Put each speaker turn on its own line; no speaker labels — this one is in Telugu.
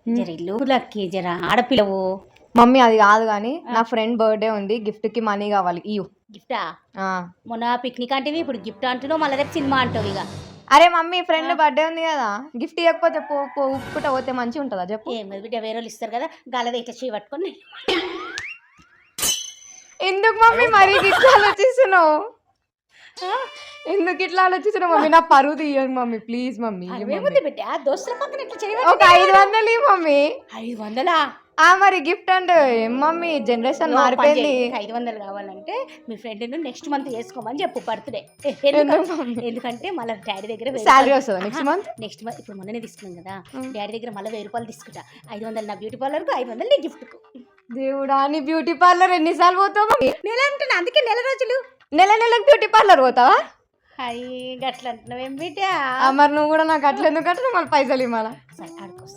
జర ఇల్లు లక్కి జర ఆడపిల్లవు.
మమ్మీ అది కాదు కానీ నా ఫ్రెండ్ బర్త్డే ఉంది, గిఫ్ట్ కి మనీ కావాలి ఇయ్యు.
గిఫ్టా? మొన్న పిక్నిక్ అంటే ఇప్పుడు గిఫ్ట్ అంటున్నావు, మళ్ళీ రేపు సినిమా అంటావు. ఇక
అరే మమ్మీ ఫ్రెండ్ బర్త్డే ఉంది కదా, గిఫ్ట్ ఇవ్వకపోతే ఉప్పుట పోతే మంచిగా ఉంటుందా చెప్పు.
ఏం బిడ్డ, వేరే వాళ్ళు ఇస్తారు కదా, గాలది ఇట్లా చేయి పట్టుకొని.
ఎందుకు మమ్మీ మరీ ఇట్లా ఆలోచిస్తున్నావు? ఎందుకు ఇట్లా ఆలోచిస్తున్నావు మమ్మీ? నా పరువు తీయండి మమ్మీ, ప్లీజ్ మమ్మీ.
బిడ్డ దోస్తుల పక్కన ఇట్లా చేయి
ఒక 500 మమ్మీ.
500?
మరి గిఫ్ట్ అంటే మమ్మీ జనరేషన్ మారిపోయింది.
500 కావాలంటే మీ ఫ్రెండ్ నెక్స్ట్ మంత్ చేసుకోమని చెప్పు బర్త్డే. ఎందుకంటే మళ్ళీ డాడీ దగ్గర
సాలరీ వస్తుంది నెక్స్ట్ మంత్.
ఇప్పుడు మొన్ననే తీసుకున్నాం కదా, డాడీ దగ్గర మళ్ళీ 1000 రూపాయలు తీసుకుంటా. 500 నా బ్యూటీ పార్లర్ కు, 500 నీ గిఫ్ట్ కు.
దేవుడా, నీ బ్యూటీ పార్లర్ ఎన్నిసార్లు పోతావు?
నెల అంటున్నా, అందుకే నెల రోజులు.
నెలకు బ్యూటీ పార్లర్ పోతావా?
అయ్యి గట్ల అంటున్నావేం బిడ్డ?
మరి నువ్వు కూడా నాకు అట్లా ఎందుకు అంటే మళ్ళీ పైసలు ఇవ్వాలా?
సరే ఆడుకోస్.